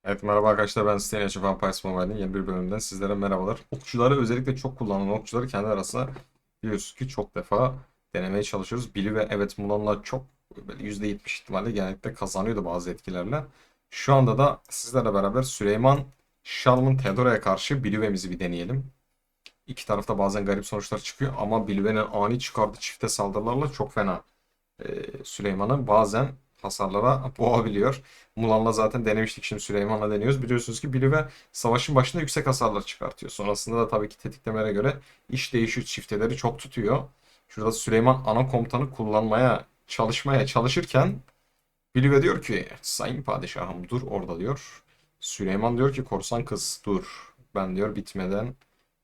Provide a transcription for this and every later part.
Evet, merhaba arkadaşlar, ben Sten Age of Empires Mobile'in yeni bir bölümünden sizlere merhabalar. Okçuları, özellikle çok kullanılan okçuları kendi arasında biliyorsunuz ki çok defa denemeye çalışıyoruz. Bili ve evet, Mulan'la çok böyle %70 ihtimalle genellikle kazanıyordu bazı etkilerle. Şu anda da sizlerle beraber Süleyman Şalman Theodora'ya karşı Bilive'mizi bir deneyelim. İki tarafta bazen garip sonuçlar çıkıyor ama Bilive'nin ani çıkardığı çifte saldırılarla çok fena Süleyman'ı bazen hasarlara boğabiliyor. Mulan'la zaten denemiştik, şimdi Süleyman'la deniyoruz. Biliyorsunuz ki Bilive savaşın başında yüksek hasarlar çıkartıyor. Sonrasında da tabii ki tetiklemelere göre iş değişiyor. Çifteleri çok tutuyor. Şurada Süleyman ana komutanı kullanmaya çalışırken Bilive diyor ki sayın padişahım dur orada diyor. Süleyman diyor ki korsan kız dur. Ben diyor bitmeden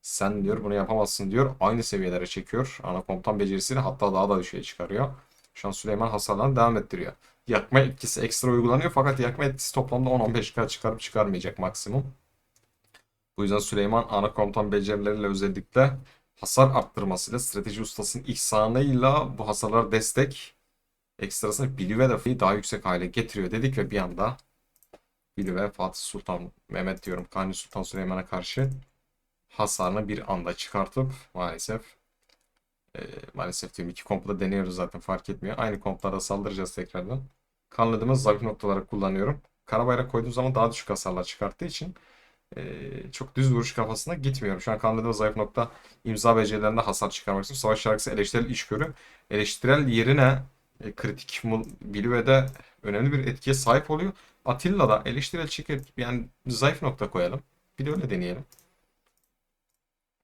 sen diyor bunu yapamazsın diyor. Aynı seviyelere çekiyor. Ana komutan becerisini hatta daha da düşüğe çıkarıyor. Şu an Süleyman hasarlarını devam ettiriyor. Yakma etkisi ekstra uygulanıyor fakat yakma etkisi toplamda 10-15k çıkarıp çıkarmayacak maksimum. Bu yüzden Süleyman ana komutan becerileriyle özellikle hasar arttırmasıyla strateji ustasının ihsanıyla bu hasarlara destek ekstrasını Bilive de daha yüksek hale getiriyor dedik ve bir anda Bilive Fatih Sultan Mehmet diyorum Kanuni Sultan Süleyman'a karşı hasarını bir anda çıkartıp e, maalesef diyorum, iki kompla deniyoruz zaten, fark etmiyor. Aynı komplara saldıracağız tekrardan. Kanladığımız zayıf noktaları kullanıyorum. Karabayrak koyduğum zaman daha düşük hasarlar çıkarttığı için çok düz vuruş kafasına gitmiyorum. Şu an kanladığımız zayıf nokta imza becerilerinde hasar çıkarmak istiyorum. Savaş şarkısı eleştirel işgörü. Eleştirel yerine kritik Bilive'de önemli bir etkiye sahip oluyor. Atilla'da eleştirel çeker yani zayıf nokta koyalım. Bir de öyle deneyelim.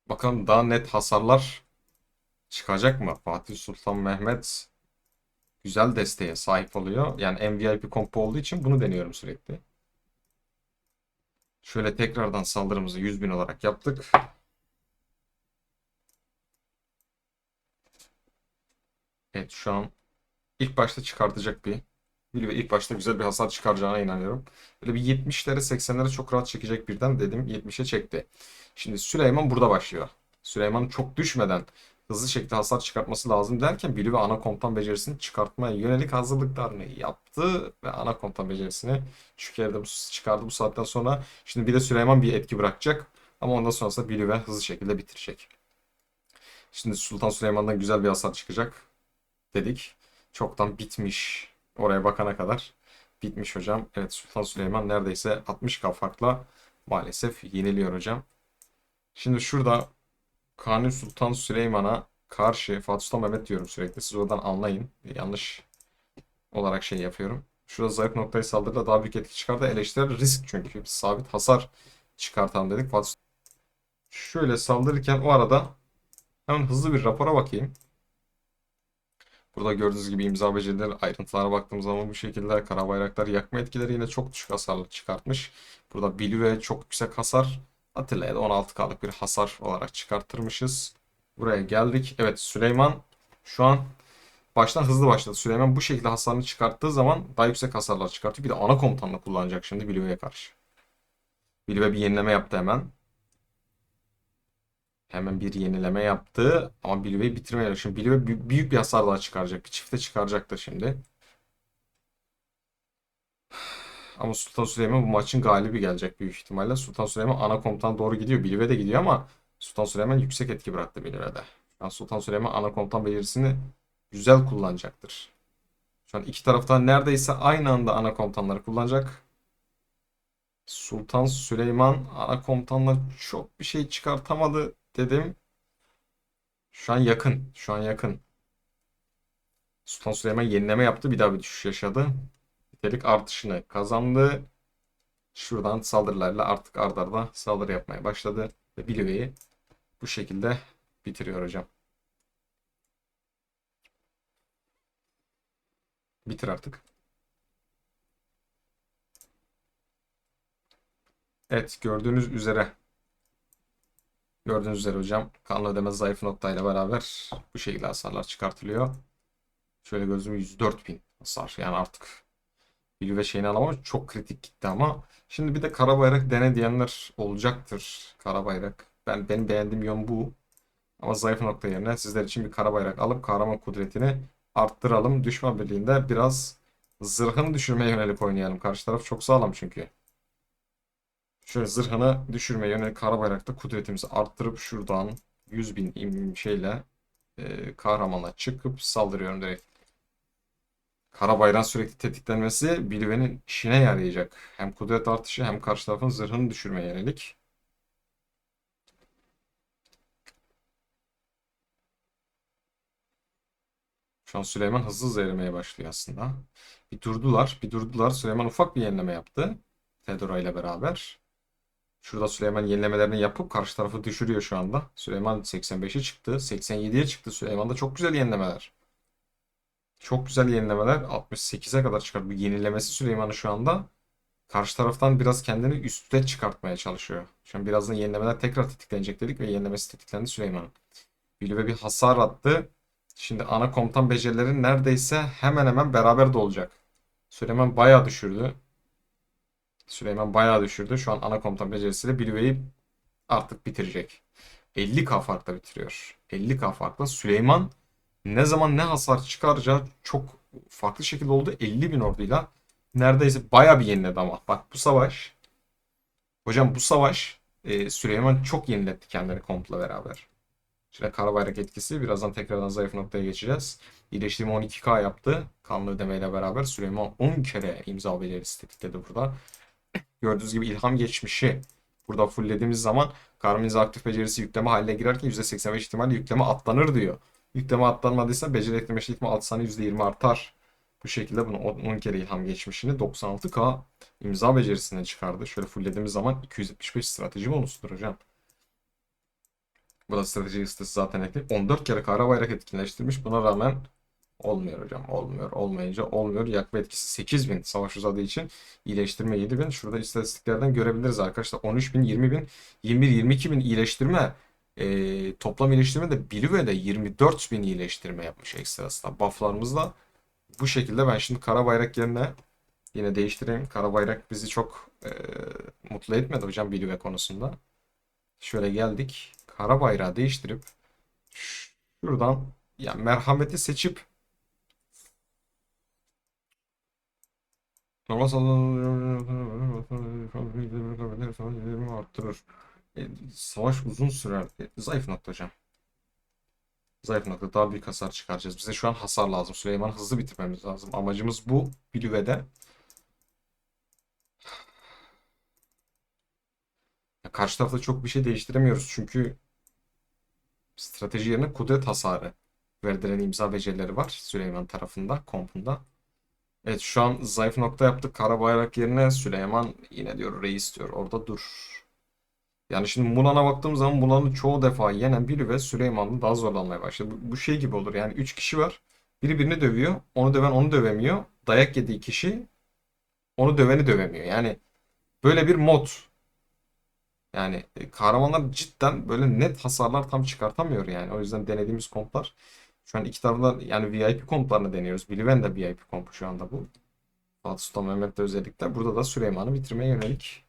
Bakalım daha net hasarlar çıkacak mı? Fatih Sultan Mehmet güzel desteğe sahip oluyor. Yani MVP kompo olduğu için bunu deniyorum sürekli. Şöyle tekrardan saldırımızı 100.000 olarak yaptık. Evet, şu an ilk başta çıkartacak bir Bilive ilk başta güzel bir hasar çıkaracağına inanıyorum. Böyle bir 70'lere 80'lere çok rahat çekecek birden dedim. 70'e çekti. Şimdi Süleyman burada başlıyor. Süleyman çok düşmeden hızlı şekilde hasar çıkartması lazım derken Bilive ana komutan becerisini çıkartmaya yönelik hazırlıklarını yaptı ve ana komutan becerisini çıkardı bu saatten sonra. Şimdi bir de Süleyman bir etki bırakacak ama ondan sonrasında Bilive hızlı şekilde bitirecek. Şimdi Sultan Süleyman'dan güzel bir hasar çıkacak dedik. Çoktan bitmiş. Oraya bakana kadar bitmiş hocam. Evet, Sultan Süleyman neredeyse 60k farkla maalesef yeniliyor hocam. Şimdi şurada Kanuni Sultan Süleyman'a karşı Fatih Sultan Mehmet diyorum sürekli. Siz oradan anlayın. Yanlış olarak şey yapıyorum. Şurada zayıf noktayı saldırıda daha büyük etki çıkardı. Eleştirel risk çünkü. Biz sabit hasar çıkartalım dedik. Fatih şöyle saldırırken o arada hemen hızlı bir rapora bakayım. Burada gördüğünüz gibi imza becerileri ayrıntılara baktığım zaman bu şekilde kara bayraklar yakma etkileri yine çok düşük hasarlı çıkartmış. Burada Bilüve çok yüksek hasar. Atilla'ya da 16K'lık bir hasar olarak çıkarttırmışız. Buraya geldik. Evet, Süleyman şu an baştan hızlı başladı. Süleyman bu şekilde hasarını çıkarttığı zaman daha yüksek hasarlar çıkartıyor. Bir de ana komutanla kullanacak şimdi Bilüve'ye karşı. Bilüve bir yenileme yaptı hemen. Hemen bir yenileme yaptı ama Bilüve'yi bitirmeye. Şimdi Bilüve büyük bir hasar daha çıkaracak. Bir çifte çıkaracaktır şimdi. Ama Sultan Süleyman bu maçın galibi gelecek büyük ihtimalle. Sultan Süleyman ana komutan doğru gidiyor. Bilve de gidiyor ama Sultan Süleyman yüksek etki bıraktı Bilve'de. Yani Sultan Süleyman ana komutan becerisini güzel kullanacaktır. Şu an iki taraftan neredeyse aynı anda ana komutanları kullanacak. Sultan Süleyman ana komutanla çok bir şey çıkartamadı dedim. Şu an yakın. Şu an yakın. Sultan Süleyman yenileme yaptı. Bir daha bir düşüş yaşadı. Nitelik artışını kazandı. Şuradan saldırılarla artık arda arda saldırı yapmaya başladı. Ve Billy'yi bu şekilde bitiriyor hocam. Bitir artık. Evet, gördüğünüz üzere hocam kanlı ödeme zayıf noktayla beraber bu şekilde hasarlar çıkartılıyor. Şöyle gözüm 104.000 hasar. Yani artık Billy ve şeyini alamam, çok kritik gitti ama. Şimdi bir de Karabayrak dene diyenler olacaktır. Karabayrak. Benim beğendiğim yön bu. Ama zayıf nokta yerine sizler için bir kara bayrak alıp kahraman kudretini arttıralım. Düşman birliğinde biraz zırhını düşürmeye yönelik oynayalım. Karşı taraf çok sağlam çünkü. Şöyle zırhını düşürmeye yönelik Karabayrak'ta kudretimizi arttırıp şuradan 100.000 şeyle kahramana çıkıp saldırıyorum direkt. Karabayrağın sürekli tetiklenmesi Bilve'nin işine yarayacak. Hem kudret artışı hem karşı tarafın zırhını düşürmeye yönelik. Şu an Süleyman hızlı hızlı erimeye başlıyor aslında. Bir durdular, bir durdular. Süleyman ufak bir yenileme yaptı. Fedora ile beraber. Şurada Süleyman yenilemelerini yapıp karşı tarafı düşürüyor şu anda. Süleyman 85'e çıktı, 87'ye çıktı. Süleyman'da çok güzel yenilemeler. Çok güzel yenilemeler. 68'e kadar çıkarttı. Bu yenilemesi Süleyman'ı şu anda karşı taraftan biraz kendini üste çıkartmaya çalışıyor. Şu an birazdan yenilemeler tekrar tetiklenecek dedik ve yenilemesi tetiklendi Süleyman'ın. Bilve bir hasar attı. Şimdi ana komutan becerileri neredeyse hemen hemen beraber de olacak. Süleyman bayağı düşürdü. Süleyman bayağı düşürdü. Şu an ana komutan becerisiyle Bilve'yi artık bitirecek. 50k farkla bitiriyor. 50k farkla Süleyman ne zaman ne hasar çıkaracağı çok farklı şekilde oldu. 50 bin orduyla neredeyse bayağı bir yeniledi ama. Bak bu savaş. Hocam bu savaş Süleyman çok yeniletti kendini kompla beraber. Şimdi Karabayrak etkisi. Birazdan tekrardan zayıf noktaya geçeceğiz. İyileştirme 12k yaptı. Kanlı ödemeyle beraber Süleyman 10 kere imza becerisi tetikledi burada. Gördüğünüz gibi ilham geçmişi burada fulllediğimiz zaman Karminize aktif becerisi yükleme haline girerken %85 ihtimalle yükleme atlanır diyor. Yükleme atlanmadıysa beceri ekleme ihtimali 6 saniye %20 artar. Bu şekilde bunu 10 kere ilham geçmişini 96k imza becerisine çıkardı. Şöyle fulllediğimiz zaman 275 strateji bonusudur hocam. Bu da strateji listesi zaten ekli. 14 kere kara bayrak etkinleştirmiş. Buna rağmen olmuyor hocam. Olmuyor. Olmayınca olmuyor. Yakma etkisi 8.000 savaş uzadığı için. İyileştirme 7.000. Şurada istatistiklerden görebiliriz arkadaşlar. 13.000, 20.000, 21, 22.000 iyileştirme. Toplam iyileştirme de Bilüve'de 24.000 iyileştirme yapmış ekstrasında. Bufflarımızla bu şekilde ben şimdi kara bayrak yerine yine değiştireyim. Kara bayrak bizi çok mutlu etmedi hocam Bilüve konusunda. Şöyle geldik. Kara bayrağı değiştirip şuradan ya merhameti seçip arttırır. Savaş uzun sürer. Zayıf nokta hocam. Zayıf nokta. Daha büyük hasar çıkaracağız. Bize şu an hasar lazım. Süleyman'ı hızlı bitirmemiz lazım. Amacımız bu. Bilüve'de. Ya karşı tarafta çok bir şey değiştiremiyoruz. Çünkü strateji yerine kudret hasarı verdiren imza becerileri var. Süleyman tarafında, kompunda. Evet şu an zayıf nokta yaptık. Kara bayrak yerine Süleyman yine diyor reis diyor. Orada dur. Yani şimdi Mulan'a baktığım zaman Mulan'ı çoğu defa yenen biri ve Süleyman'ın daha zorlanmaya başladı. Bu şey gibi olur yani 3 kişi var. Biri birini dövüyor. Onu döven onu dövemiyor. Dayak yediği kişi onu döveni dövemiyor. Yani böyle bir mod. Yani kahramanlar cidden böyle net hasarlar tam çıkartamıyor yani. O yüzden denediğimiz komplar şu an iki tarafta yani VIP komplarını deniyoruz. Bilven de VIP kompu şu anda bu. Fatih Sultan Mehmet'te özellikle. Burada da Süleyman'ı bitirmeye yönelik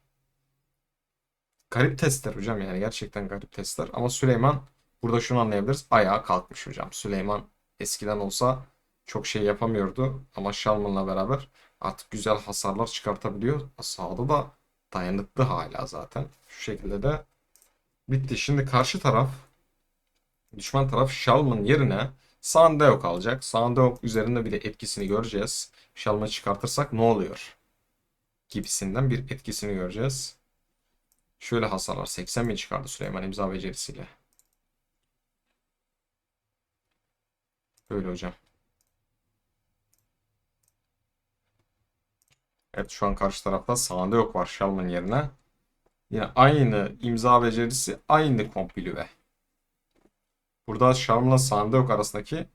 garip testler hocam yani gerçekten garip testler. Ama Süleyman burada şunu anlayabiliriz. Ayağa kalkmış hocam. Süleyman eskiden olsa çok şey yapamıyordu. Ama Shalman'la beraber artık güzel hasarlar çıkartabiliyor. Sağda da dayanıklı hala zaten. Şu şekilde de bitti. Şimdi karşı taraf düşman taraf Shalman yerine Sandeok alacak. Sandeok üzerinde bir de etkisini göreceğiz. Shalman'ı çıkartırsak ne oluyor? Gibisinden bir etkisini göreceğiz. Şöyle hasarlar 80 bin çıkardı Süleyman imza becerisiyle. Böyle hocam. Evet şu an karşı tarafta sağında yok var Shalman yerine. Yine aynı imza becerisi aynı komplü. Burada Shalman'la sağında yok arasındaki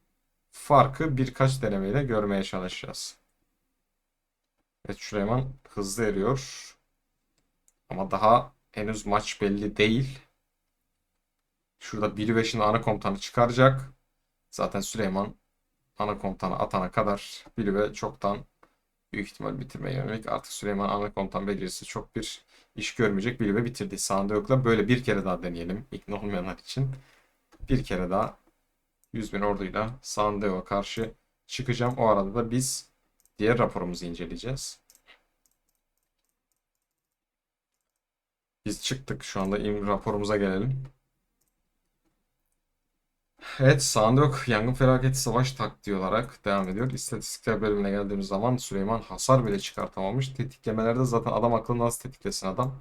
farkı birkaç denemeyle görmeye çalışacağız. Evet Süleyman hızlı eriyor. Ama daha henüz maç belli değil. Şurada 1 şimdi ana komutanı çıkaracak. Zaten Süleyman ana komutanı atana kadar Bilve çoktan büyük ihtimal bitirmeye yönelik artık Süleyman ana komutan becerisi çok bir iş görmeyecek. Bilve bitirdi. Sağında yokla böyle bir kere daha deneyelim. İkna olmayanlar için. Bir kere daha 100 bin orduyla Sağında karşı çıkacağım. O arada da biz diğer raporumuzu inceleyeceğiz. Biz çıktık. Şu anda raporumuza gelelim. Evet, sağında yok. Yangın felaketi savaş taktiği olarak devam ediyor. İstatistikler bölümüne geldiğimiz zaman Süleyman hasar bile çıkartamamış. Tetiklemelerde zaten adam akıllı nasıl tetiklesin adam?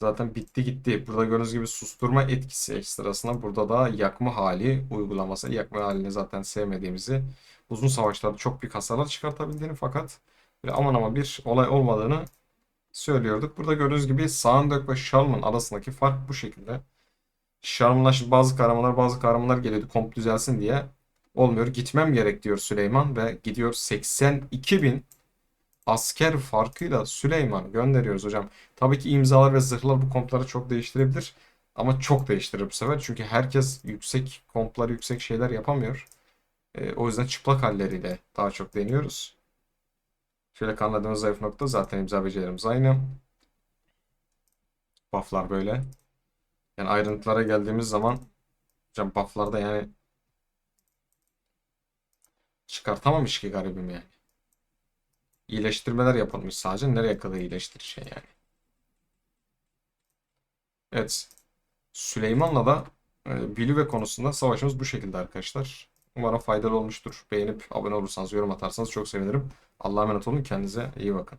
Zaten bitti gitti. Burada gördüğünüz gibi susturma etkisi ekstrasına burada da yakma hali uygulaması. Yakma halini zaten sevmediğimizi, uzun savaşlarda çok büyük hasarlar çıkartabildiğini fakat böyle aman aman bir olay olmadığını söylüyorduk. Burada gördüğünüz gibi Sandök ve Shalman arasındaki fark bu şekilde. Shalman'la şimdi bazı kahramanlar geliyordu komp düzelsin diye. Olmuyor. Gitmem gerek diyor Süleyman ve gidiyor. 82 bin asker farkıyla Süleyman gönderiyoruz hocam. Tabii ki imzalar ve zırhlar bu kompları çok değiştirebilir. Ama çok değiştirir bu sefer. Çünkü herkes yüksek komplar, yüksek şeyler yapamıyor. O yüzden çıplak halleriyle daha çok deniyoruz. Şöyle kanladığımız zayıf nokta zaten imza becerilerimiz aynı. Bufflar böyle. Yani ayrıntılara geldiğimiz zaman hocam bufflarda yani çıkartamamış ki garibim yani. İyileştirmeler yapılmış sadece. Nereye kadar iyileştireceksin yani? Evet. Süleyman'la da Bilüve konusunda savaşımız bu şekilde arkadaşlar. Umarım faydalı olmuştur. Beğenip abone olursanız, yorum atarsanız çok sevinirim. Allah'a emanet olun. Kendinize iyi bakın.